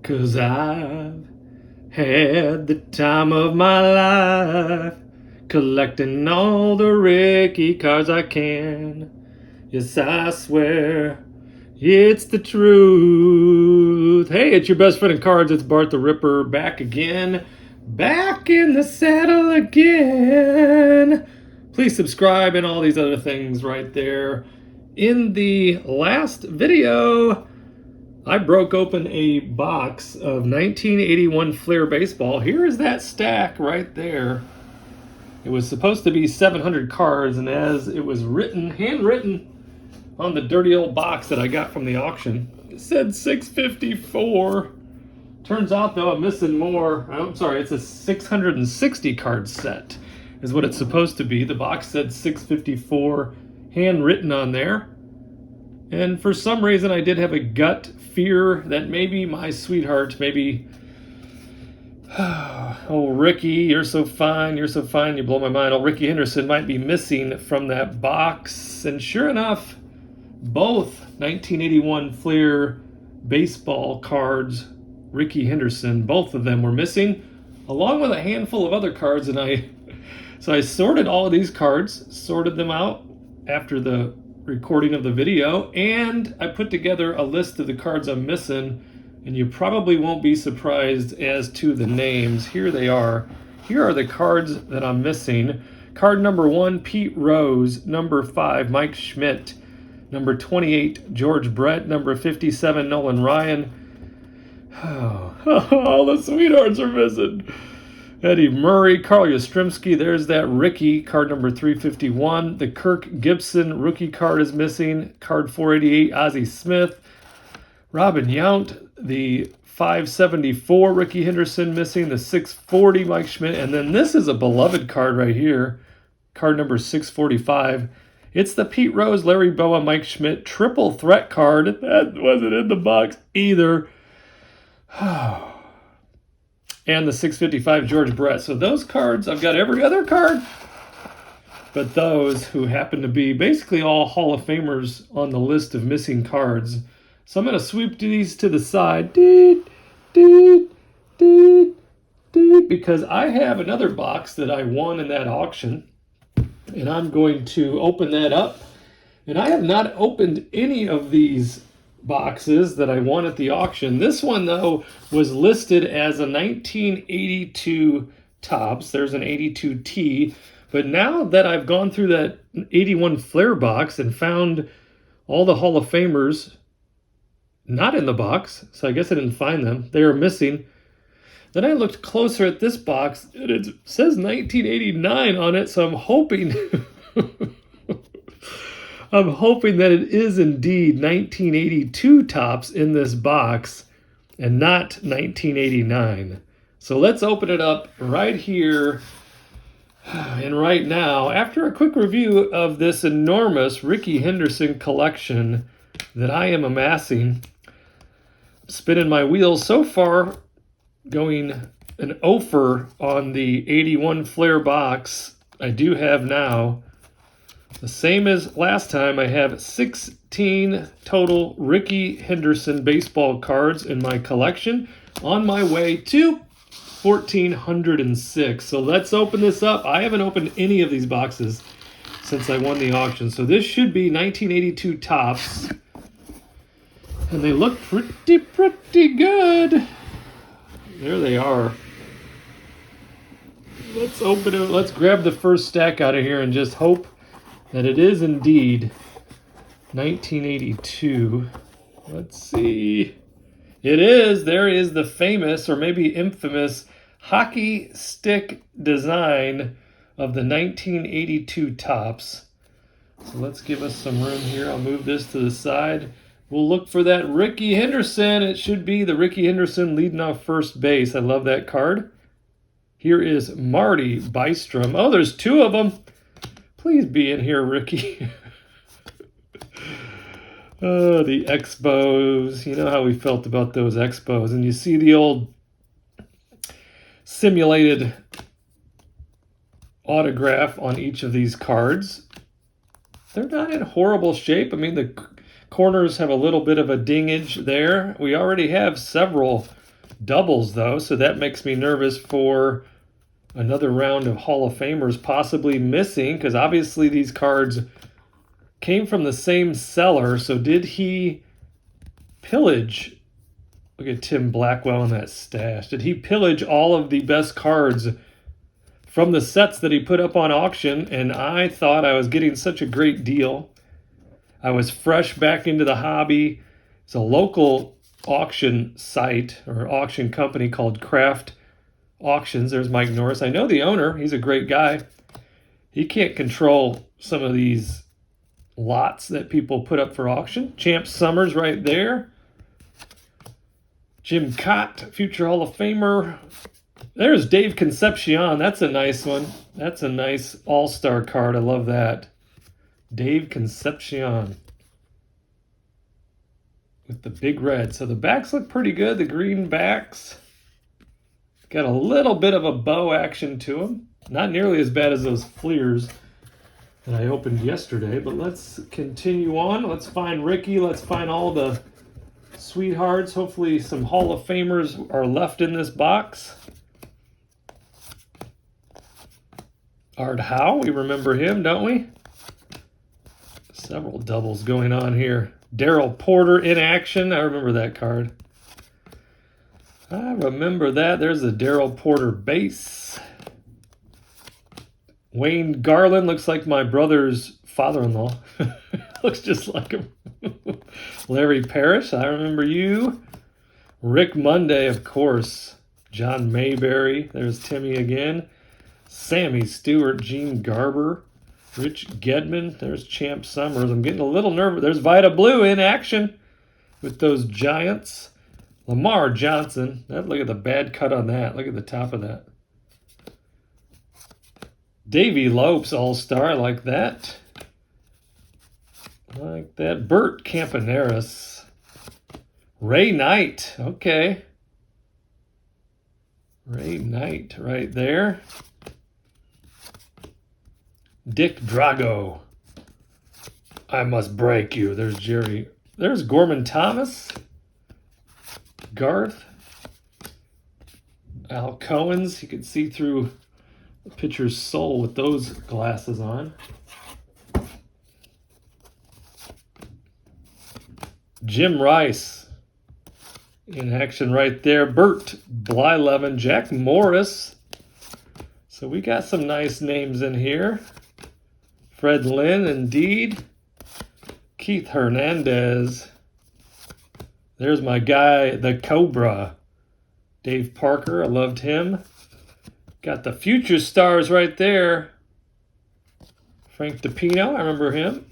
'Cause I've had the time of my life, collecting all the Rickey cards I can. Yes, I swear it's the truth. Hey, it's your best friend in cards. It's Bart the Ripper back again. Back in the saddle again. Please subscribe and all these other things right there. In the last video, I broke open a box of 1981 Fleer baseball. Here is that stack right there. It was supposed to be 700 cards, and as it was written, handwritten on the dirty old box that I got from the auction, it said 654. Turns out, though, I'm missing more. I'm sorry, it's a 660 card set is what it's supposed to be. The box said 654 handwritten on there. And for some reason, I did have a gut fear that maybe my sweetheart, maybe, oh, Ricky, you're so fine, you blow my mind. Oh, Rickey Henderson might be missing from that box. And sure enough, both 1981 Fleer baseball cards, Rickey Henderson, both of them were missing, along with a handful of other cards. And so I sorted all of these cards, sorted them out after the recording of the video, and I put together a list of the cards I'm missing, and you probably won't be surprised as to the names. Here they are. Here are the cards that I'm missing. Card number 1, Pete Rose. Number 5, Mike Schmidt. Number 28, George Brett. Number 57, Nolan Ryan. Oh, all the sweethearts are missing. Eddie Murray, Carl Yastrzemski, there's that Rickey, card number 351. The Kirk Gibson rookie card is missing. Card 488, Ozzie Smith. Robin Yount, the 574 Rickey Henderson missing. The 640 Mike Schmidt. And then this is a beloved card right here. Card number 645. It's the Pete Rose, Larry Boa, Mike Schmidt triple threat card. That wasn't in the box either. And the 655 George Brett. So those cards, I've got every other card, but those who happen to be basically all Hall of Famers on the list of missing cards. So I'm going to sweep these to the side, because I have another box that I won in that auction, and I'm going to open that up. And I have not opened any of these boxes that I won at the auction. This one, though, was listed as a 1982 Topps. There's an 82T. But now that I've gone through that 81 Fleer box and found all the Hall of Famers not in the box, so I guess I didn't find them. They are missing. Then I looked closer at this box, and it says 1989 on it, so I'm hoping I'm hoping that it is indeed 1982 Topps in this box and not 1989. So let's open it up right here and right now. After a quick review of this enormous Rickey Henderson collection that I am amassing, spinning my wheels so far, going an offer on the 81 Fleer box. I do have now, the same as last time, I have 16 total Rickey Henderson baseball cards in my collection, on my way to 1,406. So let's open this up. I haven't opened any of these boxes since I won the auction. So this should be 1982 Topps. And they look pretty good. There they are. Let's open it. Let's grab the first stack out of here and just hope that it is indeed 1982. Let's see. It is. There is the famous, or maybe infamous, hockey stick design of the 1982 Topps. So let's give us some room here. I'll move this to the side. We'll look for that Rickey Henderson. It should be the Rickey Henderson leading off first base. I love that card. Here is Marty Bystrom. Oh, there's two of them. Please be in here, Ricky. Oh, the Expos. You know how we felt about those Expos. And you see the old simulated autograph on each of these cards. They're not in horrible shape. I mean, the corners have a little bit of a dingage there. We already have several doubles, though, so that makes me nervous for another round of Hall of Famers possibly missing, because obviously these cards came from the same seller. So did he pillage? Look at Tim Blackwell in that stash. Did he pillage all of the best cards from the sets that he put up on auction? And I thought I was getting such a great deal. I was fresh back into the hobby. It's a local auction site or auction company called Craft Auctions. There's Mike Norris. I know the owner. He's a great guy. He can't control some of these lots that people put up for auction. Champ Summers right there. Jim Cott, future Hall of Famer. There's Dave Concepcion. That's a nice one. That's a nice all-star card. I love that. Dave Concepcion with the big red. So the backs look pretty good. The green backs. Got a little bit of a bow action to them. Not nearly as bad as those Fleers that I opened yesterday. But let's continue on. Let's find Ricky. Let's find all the sweethearts. Hopefully some Hall of Famers are left in this box. Art Howe. We remember him, don't we? Several doubles going on here. Darryl Porter in action. I remember that card. I remember that. There's the Darryl Porter base. Wayne Garland looks like my brother's father-in-law. Looks just like him. Larry Parrish, I remember you. Rick Monday, of course. John Mayberry. There's Timmy again. Sammy Stewart, Gene Garber. Rich Gedman. There's Champ Summers. I'm getting a little nervous. There's Vita Blue in action with those Giants. Lamar Johnson. Look at the bad cut on that. Look at the top of that. Davey Lopes, all-star. I like that. I like that. Bert Campaneris. Ray Knight. Okay. Ray Knight right there. Dick Drago. I must break you. There's Jerry. There's Gorman Thomas. Garth. Al Cohen's. You can see through the pitcher's soul with those glasses on. Jim Rice in action right there. Bert Blyleven. Jack Morris. So we got some nice names in here. Fred Lynn, indeed. Keith Hernandez. There's my guy, the Cobra. Dave Parker, I loved him. Got the future stars right there. Frank DiPino, I remember him.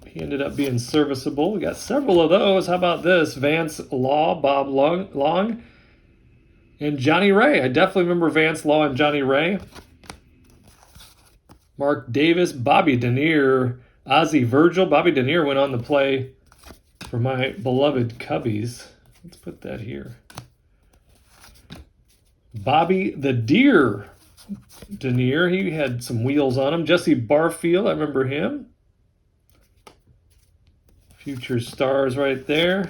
He ended up being serviceable. We got several of those. How about this? Vance Law, Bob Long, and Johnny Ray. I definitely remember Vance Law and Johnny Ray. Mark Davis, Bobby Denier, Ozzie Virgil. Bobby Denier went on to play for my beloved Cubbies. Let's put that here. Bobby the Deer Denier. He had some wheels on him. Jesse Barfield, I remember him. Future stars right there.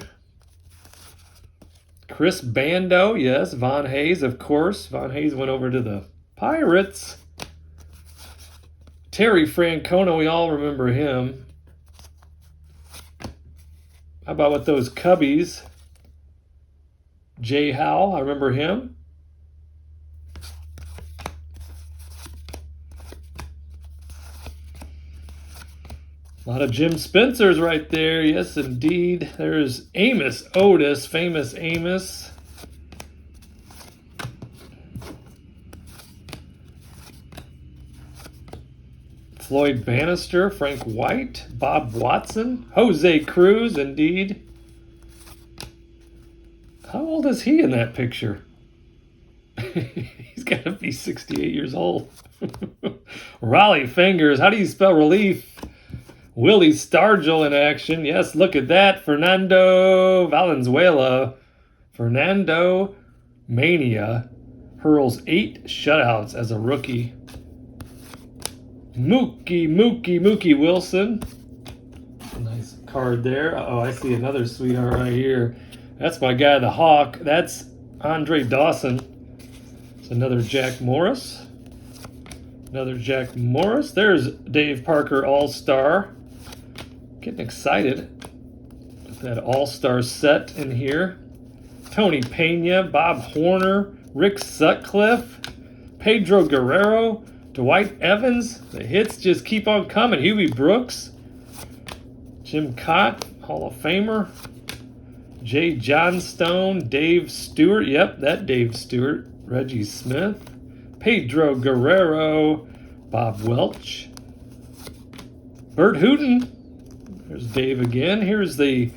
Chris Bando, yes. Von Hayes, of course. Von Hayes went over to the Pirates. Terry Francona, we all remember him. How about with those Cubbies? Jay Howell, I remember him. A lot of Jim Spencers right there. Yes, indeed. There's Amos Otis, famous Amos. Floyd Bannister, Frank White, Bob Watson, Jose Cruz, indeed. How old is he in that picture? He's got to be 68 years old. Raleigh Fingers, how do you spell relief? Willie Stargell in action. Yes, look at that. Fernando Valenzuela. Fernando Mania hurls 8 shutouts as a rookie. Mookie Wilson. A nice card there. Oh, I see another sweetheart right here. That's my guy, the Hawk. That's Andre Dawson. It's another Jack Morris. Another Jack Morris. There's Dave Parker All-Star. Getting excited with that All-Star set in here. Tony Pena, Bob Horner, Rick Sutcliffe, Pedro Guerrero, Dwight Evans. The hits just keep on coming. Huey Brooks, Jim Cott, Hall of Famer, Jay Johnstone, Dave Stewart. Yep, that Dave Stewart. Reggie Smith, Pedro Guerrero, Bob Welch, Bert Hooton. There's Dave again. Here's the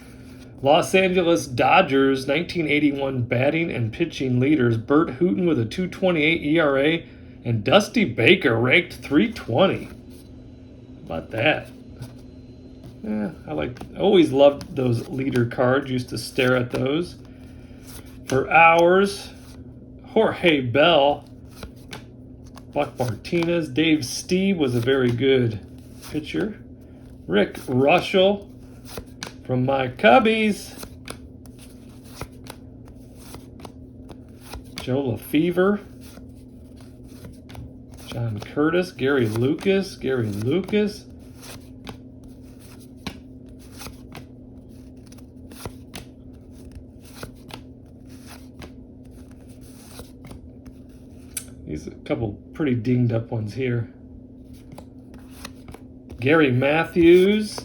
Los Angeles Dodgers 1981 batting and pitching leaders. Bert Hooton with a 2.28 ERA and Dusty Baker ranked 320. How about that? Yeah, I always loved those leader cards. Used to stare at those for hours. Jorge Bell, Buck Martinez, Dave Steve was a very good pitcher. Rick Russell from my Cubbies. Joe LaFever, John Curtis, Gary Lucas. These are a couple pretty dinged up ones here. Gary Matthews,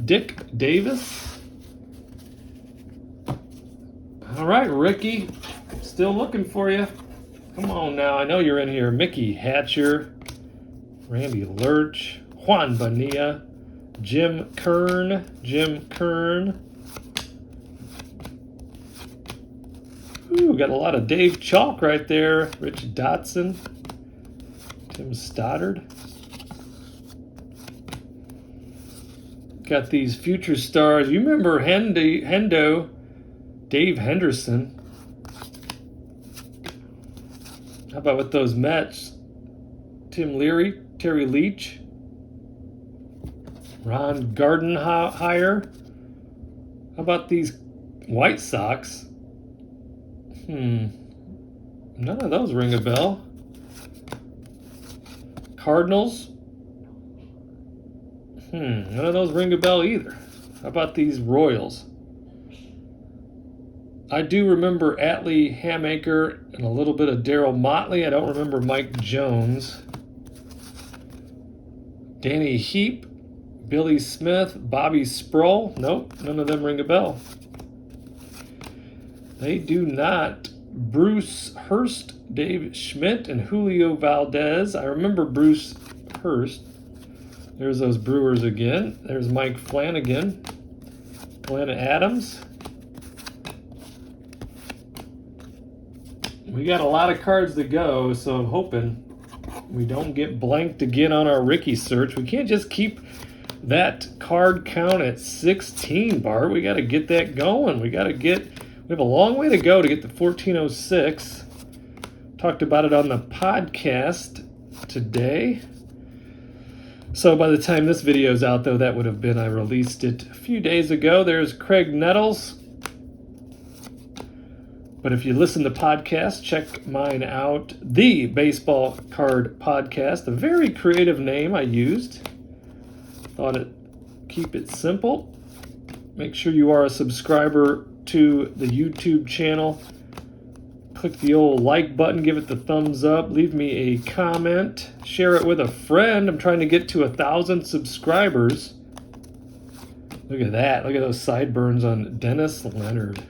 Dick Davis. All right, Ricky, still looking for you. Come on now, I know you're in here. Mickey Hatcher, Randy Lurch, Juan Bonilla, Jim Kern. Ooh, got a lot of Dave Chalk right there. Rich Dotson, Tim Stoddard. Got these future stars. You remember Hendo, Dave Henderson. How about with those Mets? Tim Leary, Terry Leach, Ron Gardenhire. How about these White Sox? None of those ring a bell. Cardinals? None of those ring a bell either. How about these Royals? I do remember Atlee Hamaker and a little bit of Darryl Motley. I don't remember Mike Jones. Danny Heap, Billy Smith, Bobby Sproul. Nope, none of them ring a bell. They do not. Bruce Hurst, Dave Schmidt, and Julio Valdez. I remember Bruce Hurst. There's those Brewers again. There's Mike Flanagan, Glenn Adams. We got a lot of cards to go, so I'm hoping we don't get blanked again on our Rickey search. We can't just keep that card count at 16, Bart. We got to get that going. We have a long way to go to get to 1406. Talked about it on the podcast today. So by the time this video is out, though, that would have been, I released it a few days ago. There's Craig Nettles. But if you listen to podcasts, check mine out. The Baseball Card Podcast, a very creative name I used. Thought it keep it simple. Make sure you are a subscriber to the YouTube channel. Click the old like button, give it the thumbs up, leave me a comment, share it with a friend. I'm trying to get to 1,000 subscribers. Look at that. Look at those sideburns on Dennis Leonard.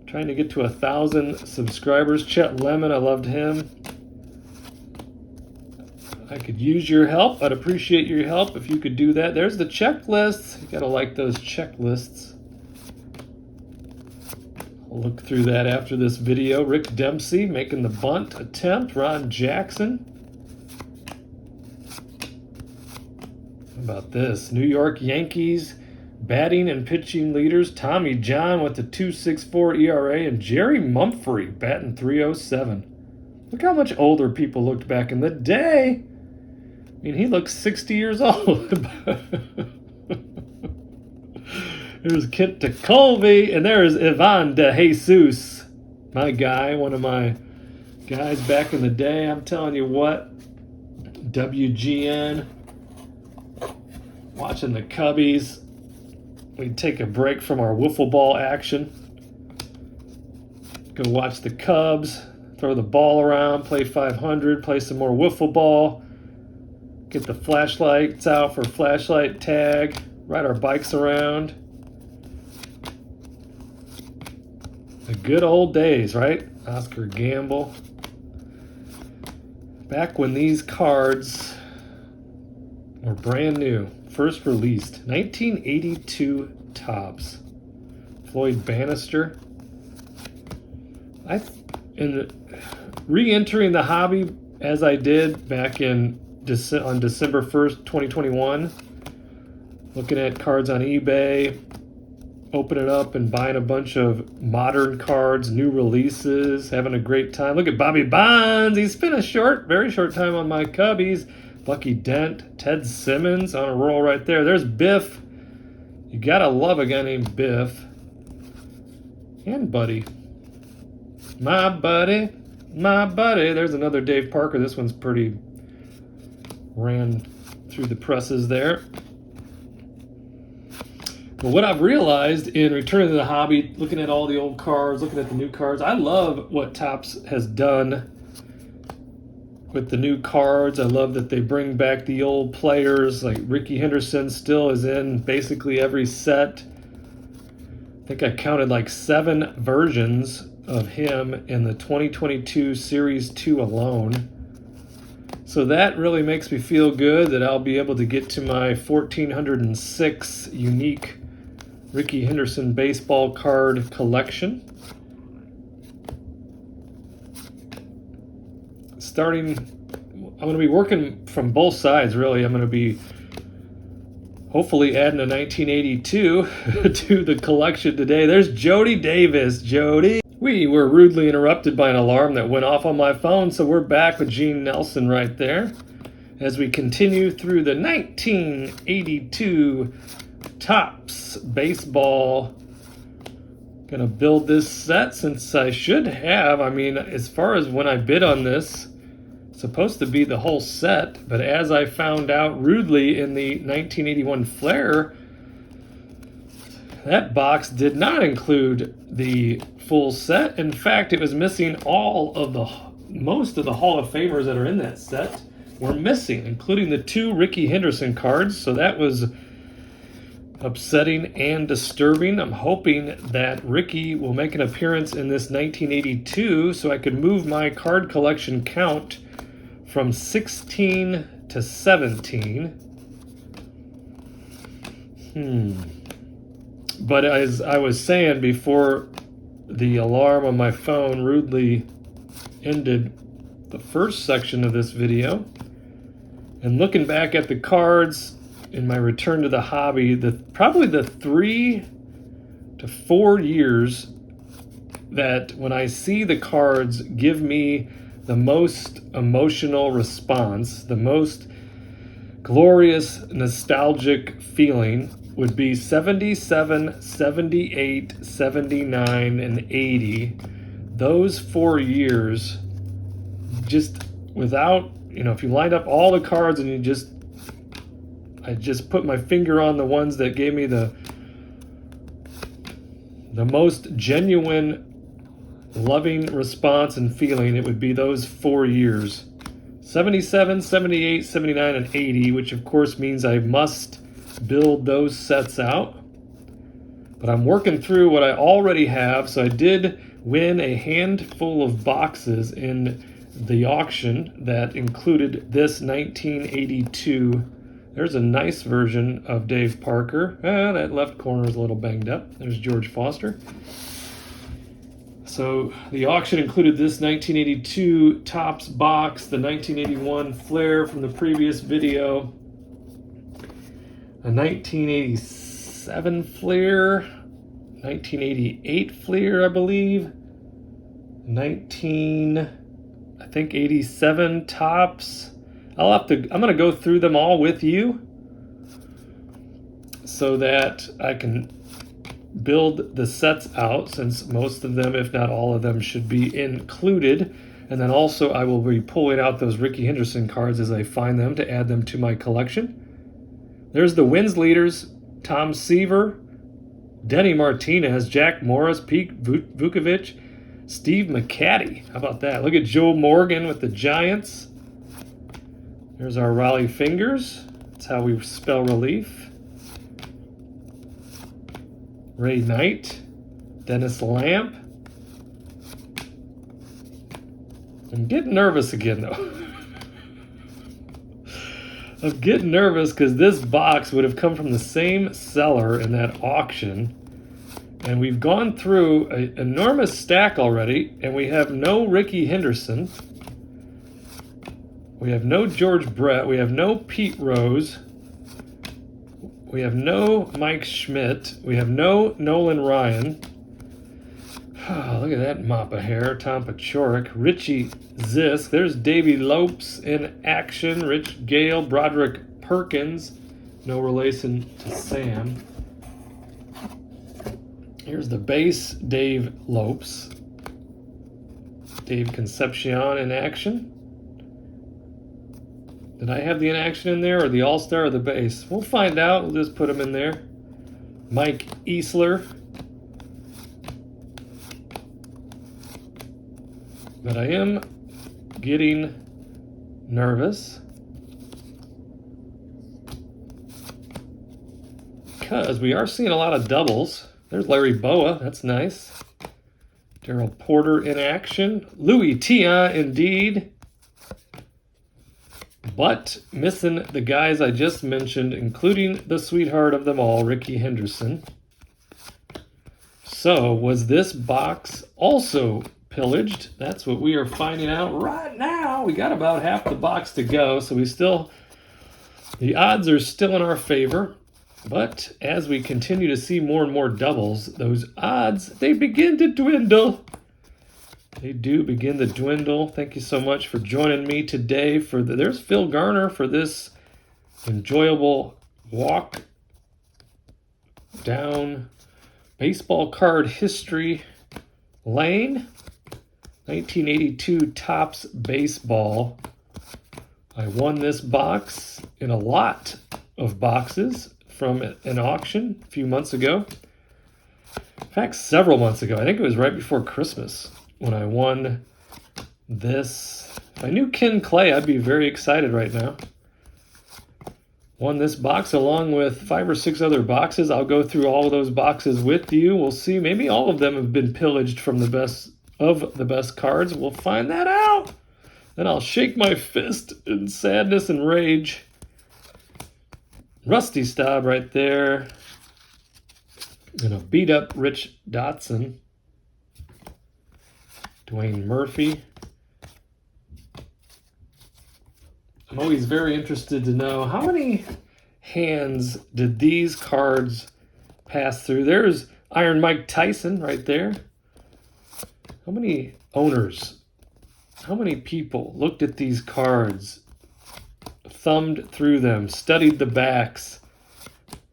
Trying to get to 1,000 subscribers. Chet Lemon, I loved him. I could use your help. I'd appreciate your help if you could do that. There's the checklists. You gotta like those checklists. I'll look through that after this video. Rick Dempsey making the bunt attempt. Ron Jackson. How about this? New York Yankees batting and pitching leaders. Tommy John with the 2.64 ERA and Jerry Mumphrey batting 3.07. Look how much older people looked back in the day. I mean, he looks 60 years old. There's Kent to Colby, and there's Ivan de Jesus, my guy, one of my guys back in the day. I'm telling you what, WGN, watching the Cubbies. We'd take a break from our wiffle ball action, go watch the Cubs, throw the ball around, play 500, play some more wiffle ball, get the flashlights out for flashlight tag, ride our bikes around. The good old days, right? Oscar Gamble. Back when these cards were brand new. First released, 1982 Topps. Floyd Bannister. Re-entering the hobby as I did back on December 1st, 2021. Looking at cards on eBay, opening up and buying a bunch of modern cards, new releases, having a great time. Look at Bobby Bonds. He spent a very short time on my Cubbies. Bucky Dent, Ted Simmons on a roll right there. There's Biff. You gotta love a guy named Biff. And Buddy. My buddy. My buddy. There's another Dave Parker. This one's pretty, ran through the presses there. But what I've realized in returning to the hobby, looking at all the old cards, looking at the new cards, I love what Topps has done with the new cards. I love that they bring back the old players, like Rickey Henderson still is in basically every set. I think I counted like 7 versions of him in the 2022 Series 2 alone. So that really makes me feel good that I'll be able to get to my 1,406 unique Rickey Henderson baseball card collection. I'm going to be working from both sides, really. I'm going to be hopefully adding a 1982 to the collection today. There's Jody Davis. Jody. We were rudely interrupted by an alarm that went off on my phone, so we're back with Gene Nelson right there as we continue through the 1982 Topps baseball. Gonna build this set since I should have. I mean, as far as when I bid on this, supposed to be the whole set, but as I found out rudely in the 1981 Flair, that box did not include the full set. In fact, it was missing most of the Hall of Famers that are in that set were missing, including the 2 Rickey Henderson cards. So that was upsetting and disturbing. I'm hoping that Rickey will make an appearance in this 1982 so I could move my card collection count from 16 to 17. But as I was saying before the alarm on my phone rudely ended the first section of this video, and looking back at the cards in my return to the hobby, probably the 3 to 4 years that when I see the cards give me the most emotional response, the most glorious nostalgic feeling would be 77, 78, 79, and 80. Those 4 years, just without, if you lined up all the cards and I just put my finger on the ones that gave me the most genuine loving response and feeling, it would be those 4 years. 77, 78, 79, and 80, which of course means I must build those sets out. But I'm working through what I already have, so I did win a handful of boxes in the auction that included this 1982. There's a nice version of Dave Parker. That left corner is a little banged up. There's George Foster. So the auction included this 1982 Topps box, the 1981 Flair from the previous video, a 1987 Flair, 1988 Flair, I believe, 87 Topps. I'm going to go through them all with you so that I can build the sets out, since most of them, if not all of them, should be included. And then also I will be pulling out those Rickey Henderson cards as I find them to add them to my collection. There's the wins leaders: Tom Seaver, Denny Martinez, Jack Morris, Pete Vukovic, Steve McCaddy. How about that? Look at Joe Morgan with the Giants. There's our Raleigh Fingers. That's how we spell relief. Ray Knight, Dennis Lamp. I'm getting nervous again, though. I'm getting nervous because this box would have come from the same seller in that auction. And we've gone through an enormous stack already, and we have no Rickey Henderson. We have no George Brett. We have no Pete Rose. We have no Mike Schmidt. We have no Nolan Ryan. Oh, look at that mop of hair. Tom Paciorek, Richie Zisk. There's Davey Lopes in action. Rich Gale, Broderick Perkins. No relation to Sam. Here's the base, Dave Lopes. Dave Concepcion in action. Did I have the in action in there, or the all-star, or the base? We'll find out. We'll just put him in there. Mike Easler. But I am getting nervous because we are seeing a lot of doubles. There's Larry Boa. That's nice. Daryl Porter in action. Louis Tia, indeed. But missing the guys I just mentioned, including the sweetheart of them all, Rickey Henderson. So, was this box also pillaged? That's what we are finding out right now. We got about half the box to go, so the odds are still in our favor. But as we continue to see more and more doubles, those odds, they begin to dwindle. They do begin to dwindle. Thank you so much for joining me today. There's Phil Garner for this enjoyable walk down baseball card history lane. 1982 Topps Baseball. I won this box in a lot of boxes from an auction a few months ago. In fact, several months ago. I think it was right before Christmas when I won this. If I knew Ken Clay, I'd be very excited right now. Won this box along with 5 or 6 other boxes. I'll go through all of those boxes with you. We'll see. Maybe all of them have been pillaged from the best cards. We'll find that out. Then I'll shake my fist in sadness and rage. Rusty Staub right there. Gonna beat up Rich Dotson. Dwayne Murphy. I'm always very interested to know how many hands did these cards pass through. There's Iron Mike Tyson right there. How many owners, how many people looked at these cards, thumbed through them, studied the backs,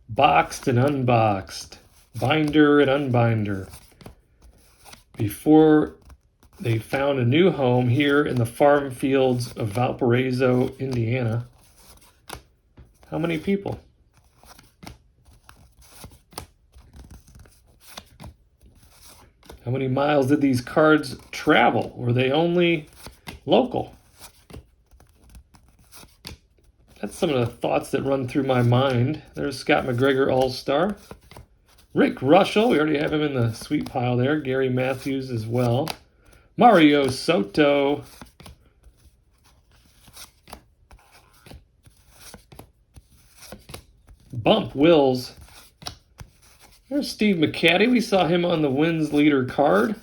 boxed and unboxed, binder and unbinder, before they found a new home here in the farm fields of Valparaiso, Indiana? How many people? How many miles did these cards travel? Were they only local? That's some of the thoughts that run through my mind. There's Scott McGregor All-Star. Rick Russell, we already have him in the sweet pile there. Gary Matthews as well. Mario Soto. Bump Wills. There's Steve McCaddy. We saw him on the wins leader card.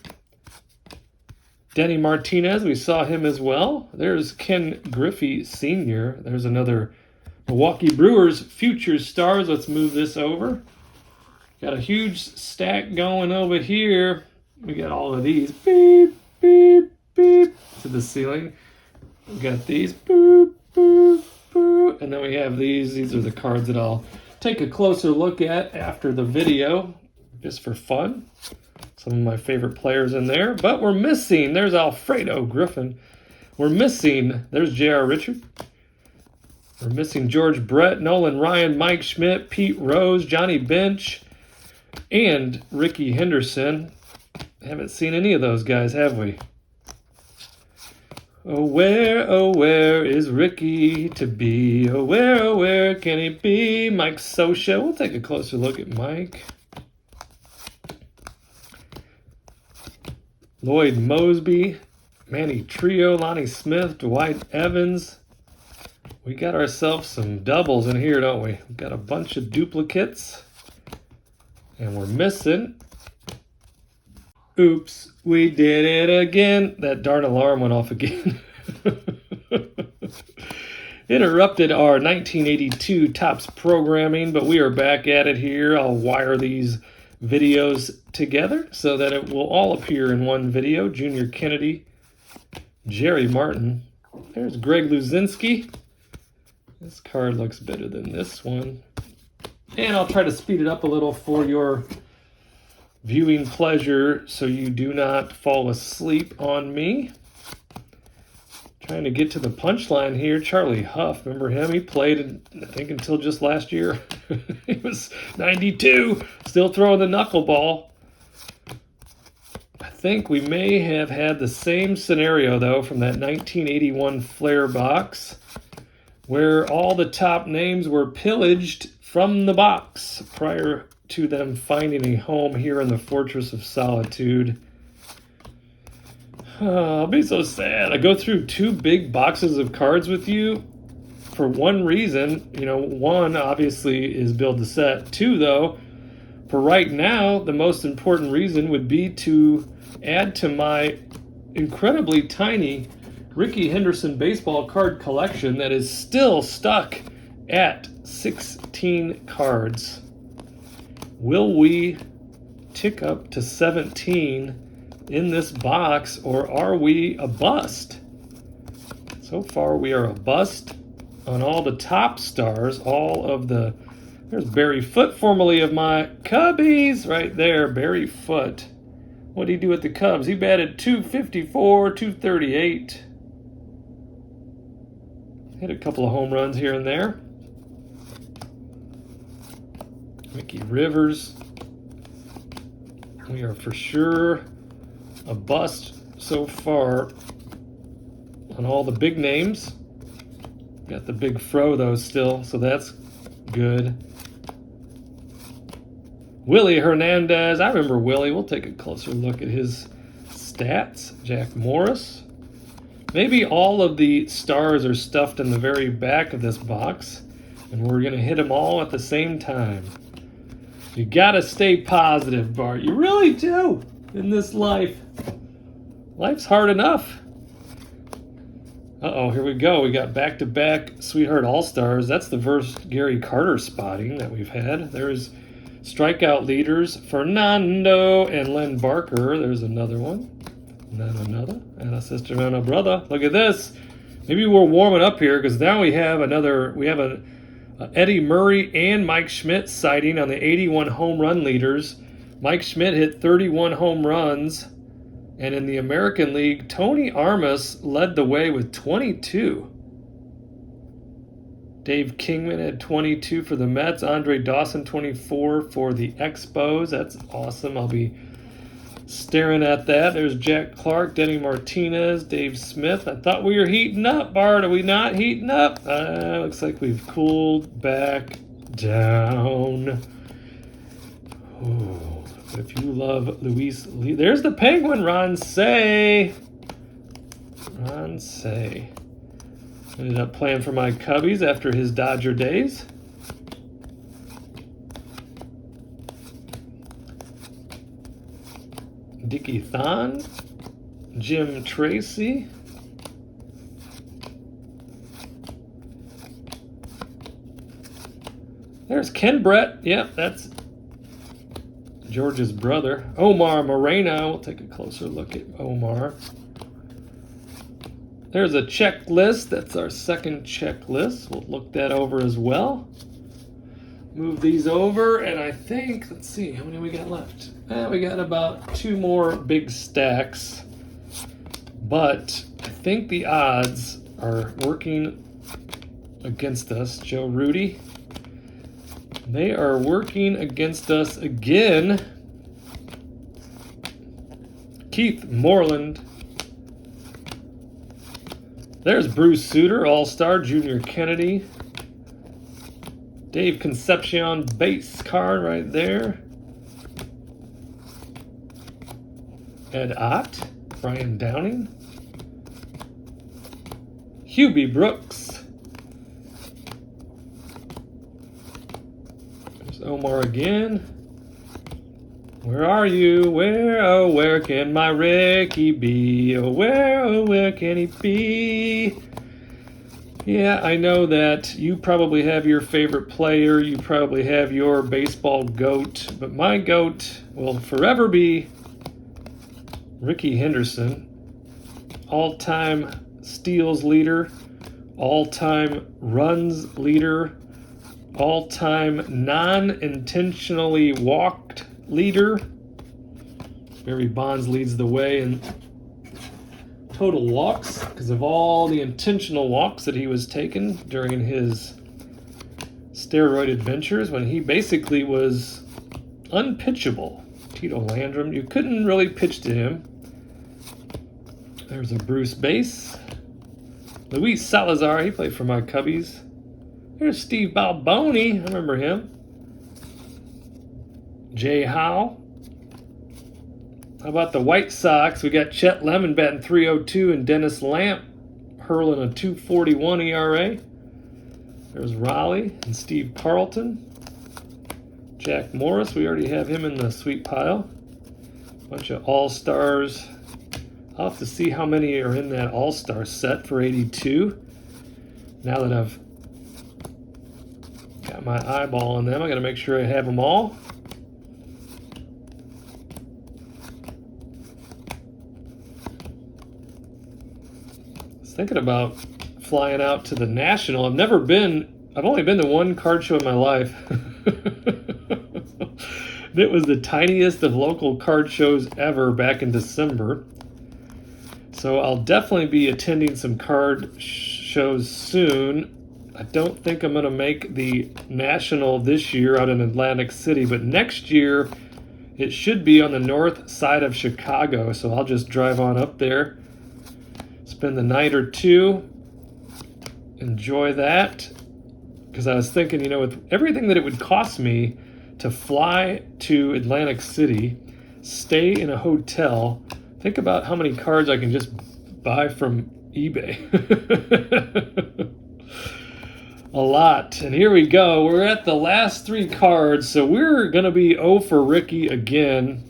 Denny Martinez, we saw him as well. There's Ken Griffey Sr. There's another Milwaukee Brewers future stars. Let's move this over. Got a huge stack going over here. We got all of these. Beep, beep, beep to the ceiling. We got these. Boop, boop, boop. And then we have these. These are the cards that I'll take a closer look at after the video. just for fun. Some of my favorite players in there. But we're missing, there's Alfredo Griffin. We're missing, there's J.R. Richard. We're missing George Brett, Nolan Ryan, Mike Schmidt, Pete Rose, Johnny Bench, and Rickey Henderson. Haven't seen any of those guys, have we? Oh, where is Rickey to be? Oh, where can he be? Mike Sosha. We'll take a closer look at Mike. Lloyd Mosby, Manny Trio, Lonnie Smith, Dwight Evans. We got ourselves some doubles in here, don't we? We've got a bunch of duplicates. And we're missing. Oops, we did it again. That darn alarm went off again. Interrupted our 1982 Topps programming, but we are back at it here. I'll wire these videos together so that it will all appear in one video. Junior Kennedy, Jerry Martin. There's Greg Luzinski. This card looks better than this one. And I'll try to speed it up a little for your viewing pleasure so you do not fall asleep on me. Trying to get to the punchline here. Charlie Huff, remember him? He played, I think, until just last year. He was 92, still throwing the knuckleball. I think we may have had the same scenario, though, from that 1981 Flair box, where all the top names were pillaged from the box prior to them finding a home here in the Fortress of Solitude. I'll be so sad. I go through 2 big boxes of cards with you for one reason. You know, one obviously is build the set. 2, though, for right now, the most important reason would be to add to my incredibly tiny Rickey Henderson baseball card collection that is still stuck at 16 cards. Will we tick up to 17 in this box, or are we a bust? So far, we are a bust on all the top stars, all of the... There's Barry Foote, formerly of my Cubbies, right there, Barry Foote. What did he do with the Cubs? He batted .254, .238. Hit a couple of home runs here and there. Mickey Rivers. We are for sure a bust so far on all the big names. Got the big fro, though, still, so that's good. Willie Hernandez. I remember Willie. We'll take a closer look at his stats. Jack Morris. Maybe all of the stars are stuffed in the very back of this box, and we're going to hit them all at the same time. You got to stay positive, Bart. You really do in this life. Life's hard enough. Uh-oh, here we go. We got back-to-back Sweetheart All-Stars. That's the first Gary Carter spotting that we've had. There's strikeout leaders, Fernando and Len Barker. There's another one. And then another. And a sister and a brother. Look at this. Maybe we're warming up here because now we have another... We have a Eddie Murray and Mike Schmidt sighting on the 81 home run leaders. Mike Schmidt hit 31 home runs. And in the American League, Tony Armas led the way with 22. Dave Kingman had 22 for the Mets. Andre Dawson, 24 for the Expos. That's awesome. I'll be staring at that. There's Jack Clark, Denny Martinez, Dave Smith. I thought we were heating up, Bart. Are we not heating up? Looks like we've cooled back down. Ooh. If you love Luis Lee, there's the Penguin, Ron Say. Ron Say. Ended up playing for my Cubbies after his Dodger days. Dickie Thon. Jim Tracy. There's Ken Brett. Yep, that's George's brother. Omar Moreno. We'll take a closer look at Omar. There's a checklist. That's our second checklist. We'll look that over as well. move these over, and I think, let's see, how many we got left? We got about 2 more big stacks, but I think the odds are working against us. Joe Rudy, they are working against us again. Keith Moreland. There's Bruce Sutter, All-Star, Junior Kennedy. Dave Concepcion base card right there. Ed Ott, Brian Downing. Hubie Brooks. There's Omar again. Where are you? Where, oh, where can my Rickey be? Oh, where can he be? Yeah, I know that you probably have your favorite player. You probably have your baseball GOAT. But my GOAT will forever be Rickey Henderson. All-time steals leader. All-time runs leader. All-time non-intentionally walked leader. Barry Bonds leads the way in total walks because of all the intentional walks that he was taking during his steroid adventures when he basically was unpitchable. Tito Landrum, you couldn't really pitch to him. There's a Bruce base. Luis Salazar, he played for my Cubbies. There's Steve Balboni, I remember him. Jay Howe. How about the White Sox? We got Chet Lemon batting .302 and Dennis Lamp hurling a .241 ERA. There's Raleigh and Steve Carlton. Jack Morris, we already have him in the sweet pile. Bunch of All-Stars. I'll have to see how many are in that All-Star set for 82. Now that I've got my eyeball on them, I got to make sure I have them all. Thinking about flying out to the National. I've only been to one card show in my life. It was the tiniest of local card shows ever back in December. So I'll definitely be attending some card shows soon. I don't think I'm going to make the National this year out in Atlantic City, but next year it should be on the north side of Chicago. So I'll just drive on up there. Spend the night or two, enjoy that, because I was thinking, with everything that it would cost me to fly to Atlantic City, stay in a hotel, think about how many cards I can just buy from eBay. A lot. And here we go. We're at the last 3 cards, so we're going to be 0 for Rickey again.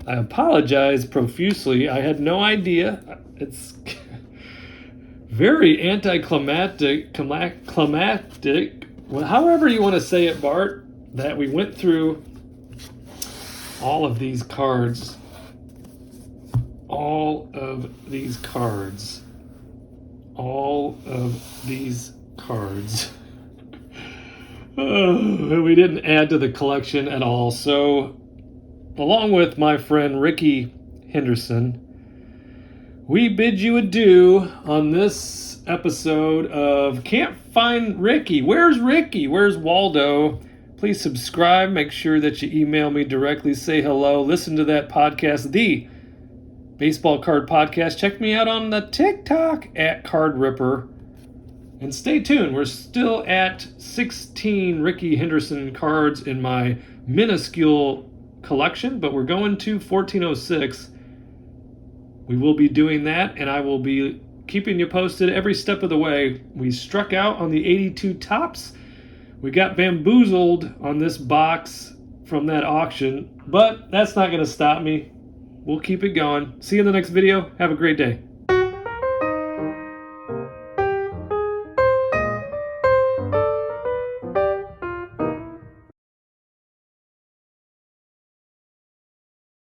I apologize profusely. I had no idea. It's very anticlimactic, however you want to say it, Bart, that we went through all of these cards. All of these cards. We didn't add to the collection at all. So, along with my friend Rickey Henderson, we bid you adieu on this episode of Can't Find Rickey. Where's Rickey? Where's Waldo? Please subscribe. Make sure that you email me directly. Say hello. Listen to that podcast, the Baseball Card Podcast. Check me out on the TikTok at Card Ripper. And stay tuned. We're still at 16 Rickey Henderson cards in my minuscule collection, but we're going to 1406. We will be doing that, and I will be keeping you posted every step of the way. We struck out on the 82 tops. We got bamboozled on this box from that auction, but that's not going to stop me. We'll keep it going. See you in the next video. Have a great day.